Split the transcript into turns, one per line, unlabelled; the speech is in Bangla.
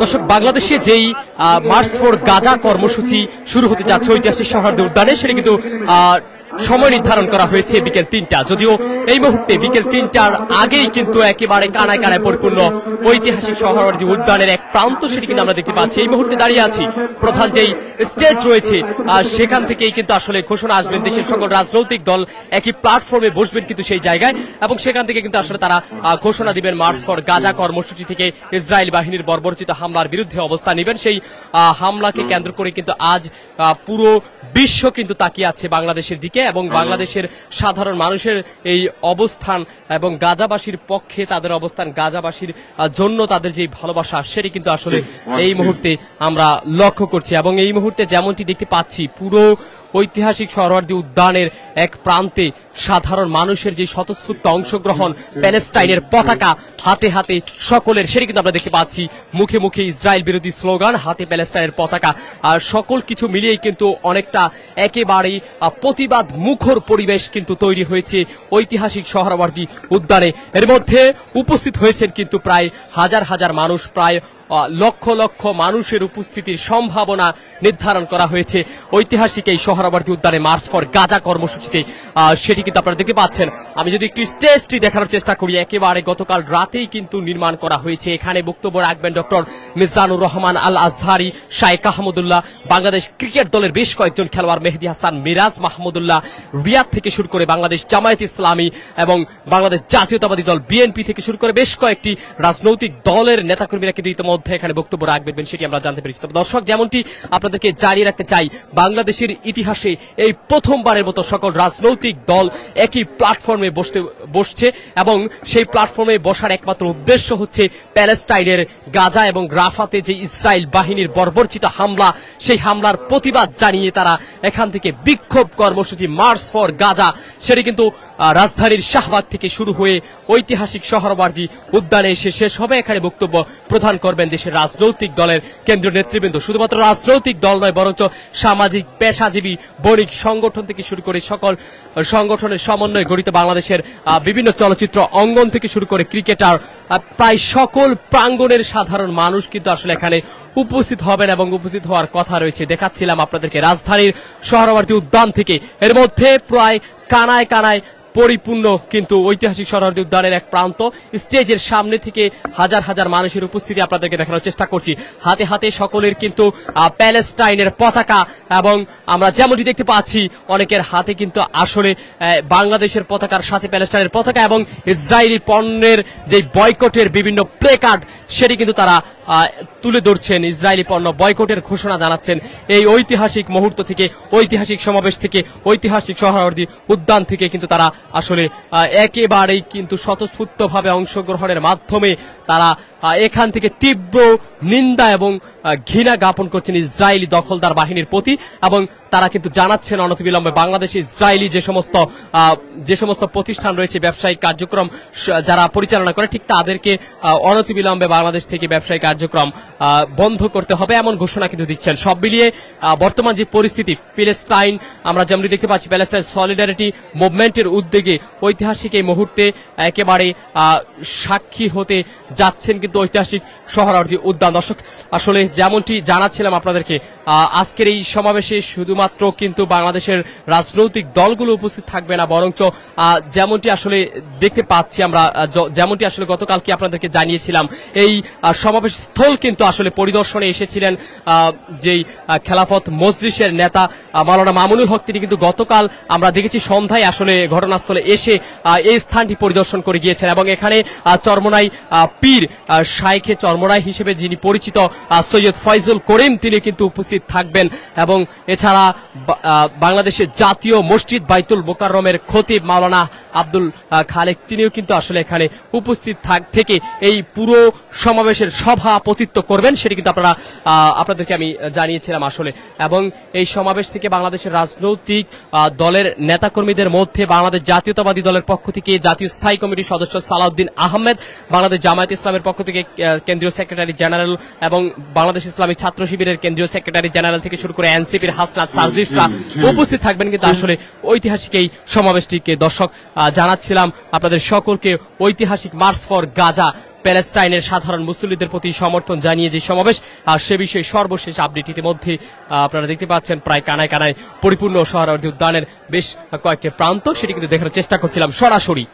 দর্শক, বাংলাদেশে যেই মার্চ ফর গাজা কর্মসূচি শুরু হতে যাচ্ছে ঐতিহাসিক সোহরাওয়ার্দী উদ্যানে, সেটা কিন্তু সময় নির্ধারণ করা হয়েছে বিকেল ৩টা। যদিও এই মুহূর্তে বিকেল ৩টার আগেই কিন্তু একেবারে কানায় কানায় পরিপূর্ণ ঐতিহাসিক সোহরাওয়ার্দী উদ্যানের এক প্রান্ত, সেটি কিন্তু আমরা দেখতে পাচ্ছি। এই মুহূর্তে দাঁড়িয়ে আছি, প্রধান যেই স্টেজ রয়েছে সেখান থেকেই কিন্তু আসলে ঘোষণা আসবেন। দেশের সকল রাজনৈতিক দল একই প্ল্যাটফর্মে বসবেন কিন্তু সেই জায়গায়, এবং সেখান থেকে কিন্তু আসলে তারা ঘোষণা দিবেন মার্চ ফর গাজা কর্মসূচি থেকে ইসরায়েল বাহিনীর বর্বরচিত হামলার বিরুদ্ধে অবস্থান নেবেন। সেই হামলাকে কেন্দ্র করে কিন্তু আজ পুরো বিশ্ব কিন্তু তাকিয়ে আছে বাংলাদেশের দিকে, এবং বাংলাদেশের সাধারণ মানুষের এই অবস্থান এবং গাজাবাসীর পক্ষে তাদের অবস্থান, গাজাবাসীর জন্য তাদের যে ভালোবাসা, সেটি কিন্তু আসলে এই মুহূর্তে আমরা লক্ষ্য করছি। এবং এই মুহূর্তে যেমনটি দেখতে পাচ্ছি, পুরো ঐতিহাসিক সোহরাওয়ার্দী উদ্যানের এক প্রান্তে সাধারণ মানুষের যে স্বতঃস্ফূর্ত অংশগ্রহণ, প্যালেস্টাইনের পতাকা হাতে হাতে সকলের, সেটি কিন্তু আমরা দেখতে পাচ্ছি। মুখে মুখে ইসরায়েল বিরোধী স্লোগান, হাতে প্যালেস্টাইনের পতাকা, আর সকল কিছু মিলিয়েই কিন্তু অনেকটা একেবারেই প্রতিবাদ মুখর পরিবেশ কিন্তু তৈরি হয়েছে ঐতিহাসিক সোহরাওয়ার্দী উদ্যানে। এর মধ্যে উপস্থিত হয়েছেন কিন্তু প্রায় হাজার হাজার মানুষ, প্রায় লক্ষ লক্ষ মানুষের উপস্থিতির সম্ভাবনা নির্ধারণ করা হয়েছে ঐতিহাসিক এই সোহরাওয়ার্দী উদ্যানে মার্চ ফর গাজা কর্মসূচিতে। সেটি কিন্তু আপনারা দেখতে পাচ্ছেন। আমি যদি একটু স্টেজটি দেখানোর চেষ্টা করি, একেবারে গতকাল রাতেই কিন্তু নির্মাণ করা হয়েছে। এখানে বক্তব্য রাখবেন ডক্টর মিজানুর রহমান আল আজহারি, শাইখ আহমদুল্লাহ, বাংলাদেশ ক্রিকেট দলের বেশ কয়েকজন খেলোয়াড়, মেহেদী হাসান, মিরাজ মাহমুদুল্লাহ, রিয়াদ থেকে শুরু করে বাংলাদেশ জামায়াত ইসলামী এবং বাংলাদেশ জাতীয়তাবাদী দল বিএনপি থেকে শুরু করে বেশ কয়েকটি রাজনৈতিক দলের নেতাকর্মীরা কিন্তু ইতিমধ্যে এখানে বক্তব্য রাখবেন, সেটি আমরা জানতে পেরেছি। তবে দর্শক, যেমনটি আপনাদেরকে জানিয়ে রাখতে চাই, বাংলাদেশের ইতিহাসে এই প্রথমবারের মতো সকল রাজনৈতিক দল একই প্ল্যাটফর্মে বসছে, এবং সেই প্ল্যাটফর্মে বসার একমাত্র উদ্দেশ্য হচ্ছে প্যালেস্টাইনের গাজা এবং রাফাতে যে ইসরায়েল বাহিনীর বর্বরচিত হামলা, সেই হামলার প্রতিবাদ জানিয়ে তারা এখান থেকে বিক্ষোভ কর্মসূচি মার্চ ফর গাজা, সেটি কিন্তু রাজধানীর শাহবাগ থেকে শুরু হয়ে ঐতিহাসিক সোহরাওয়ার্দী উদ্যানে এসে শেষ হবে। এখানে বক্তব্য প্রদান করবেন দেশের রাজনৈতিক দলের কেন্দ্রীয় নেতৃবৃন্দ। শুধুমাত্র রাজনৈতিক দল নয়, বরঞ্চ সামাজিক, পেশাজীবী, বণিক সংগঠন থেকে শুরু করে সকল সংগঠনের সমন্বয়ে গঠিত বাংলাদেশের বিভিন্ন চলচ্চিত্র অঙ্গন থেকে শুরু করে ক্রিকেটার, প্রায় সকল প্রাঙ্গণের সাধারণ মানুষ কিন্তু আসলে এখানে উপস্থিত হবেন এবং উপস্থিত হওয়ার কথা রয়েছে। দেখাচ্ছিলাম আপনাদেরকে রাজধানীর সোহরাওয়ার্দী উদ্যান থেকে। এর মধ্যে প্রায় কানায় কানায় পরিপূর্ণ কিন্তু ঐতিহাসিক সোহরাওয়ার্দী উদ্যানের এক প্রান্ত। স্টেজের সামনে থেকে হাজার হাজার মানুষের উপস্থিতি আপনাদেরকে দেখানোর চেষ্টা করছি। হাতে হাতে সকলের কিন্তু প্যালেস্টাইনের পতাকা, এবং আমরা যেমনটি দেখতে পাচ্ছি অনেকের হাতে কিন্তু আসলে বাংলাদেশের পতাকার সাথে প্যালেস্টাইনের পতাকা এবং ইসরায়েলি পণ্যের যে বয়কটের বিভিন্ন প্লে কার্ড, সেটি কিন্তু তারা তুলে ধরছেন, ইসরায়েলি পণ্য বয়কটের ঘোষণা জানাচ্ছেন। এই ঐতিহাসিক মুহূর্ত থেকে, ঐতিহাসিক সমাবেশ থেকে, ঐতিহাসিক সোহরাওয়ার্দী উদ্যান থেকে কিন্তু তারা আসলে একেবারেই কিন্তু স্বতঃস্ফূর্তভাবে অংশগ্রহণের মাধ্যমে তারা এখান থেকে তীব্র নিন্দা এবং ঘৃণা জ্ঞাপন করছেন ইসরায়েলি দখলদার বাহিনীর প্রতি, এবং তারা কিন্তু জানাচ্ছেন অনতিবিলম্বে বাংলাদেশে ইসরায়েলি যে সমস্ত প্রতিষ্ঠান রয়েছে, ব্যবসায়িক কার্যক্রম যারা পরিচালনা করে, ঠিক তাদেরকে অনতিবিলম্বে বাংলাদেশ থেকে ব্যবসায়িক কার্যক্রম বন্ধ করতে হবে, এমন ঘোষণা কিন্তু দিচ্ছেন। সব মিলিয়ে বর্তমান যে পরিস্থিতি, প্যালেস্টাইন আমরা যেমন দেখতে পাচ্ছি, প্যালেস্টাইন সলিডারিটি মুভমেন্টের উদ্যোগে ঐতিহাসিক এই মুহূর্তে একেবারে সাক্ষী হতে যাচ্ছেন কিন্তু ঐতিহাসিক সোহরাওয়ার্দী উদ্যান। দর্শক, আসলে যেমনটি জানাচ্ছিলাম আপনাদেরকে, আজকের এই সমাবেশে শুধুমাত্র কিন্তু বাংলাদেশের রাজনৈতিক দলগুলো উপস্থিত থাকবে না, বরঞ্চ যেমনটি আসলে দেখতে পাচ্ছি আমরা, যেমনটি আসলে গতকালকে আপনাদেরকে জানিয়েছিলাম, এই সমাবেশ স্থল কিন্তু আসলে পরিদর্শনে এসেছিলেন যেই খেলাফত মজলিসের নেতা মাওলানা মামুনুল হক। তিনি কিন্তু গতকাল আমরা দেখেছি সন্ধ্যায় আসলে ঘটনাস্থলে এসে এই স্থানটি পরিদর্শন করে গিয়েছেন, এবং এখানে চরমোনাই পীর শাইখে চরমোনাই হিসেবে যিনি পরিচিত সৈয়দ ফয়জুল করিম, তিনি কিন্তু উপস্থিত থাকবেন। এবং এছাড়া বাংলাদেশের জাতীয় মসজিদ বাইতুল মোকাররমের খতিব মাওলানা আব্দুল খালেক, তিনিও কিন্তু আসলে এখানে উপস্থিত থেকে এই পুরো সমাবেশের সভাপতিত্ব করবেন, সেটি কিন্তু আপনাদেরকে আমি জানিয়েছিলাম আসলে। এবং এই সমাবেশ থেকে বাংলাদেশের রাজনৈতিক দলের নেতাকর্মীদের মধ্যে বাংলাদেশ জাতীয়তাবাদী দলের পক্ষ থেকে জাতীয় স্থায়ী কমিটির সদস্য সালাউদ্দিন আহমেদ, বাংলাদেশ জামায়াত ইসলামের পক্ষ থেকে থেকে কেন্দ্রীয় সেক্রেটারি জেনারেল এবং বাংলাদেশ ইসলামী ছাত্র শিবিরের কেন্দ্রীয় সেক্রেটারি জেনারেল থেকে শুরু করে এনসিপির হাসনাত সার্জিসরা উপস্থিত থাকবেন কিন্তু আসলে ঐতিহাসিক এই সমাবেশটিকে দর্শক জানাচ্ছিলাম আপনাদের সকলকে ঐতিহাসিক মার্চ ফর গাজা প্যালেস্টাইনের সাধারণ মুসল্লিদের প্রতি সমর্থন জানিয়ে যে সমাবেশ আর সে বিষয়ে সর্বশেষ আপডেট ইতিমধ্যে আপনারা দেখতে পাচ্ছেন প্রায় কানায় কানায় পরিপূর্ণ সোহরাওয়ার্দী উদ্যানের বেশ কয়েকটি প্রান্ত সেটি কিন্তু দেখার চেষ্টা করছিলাম সরাসরি।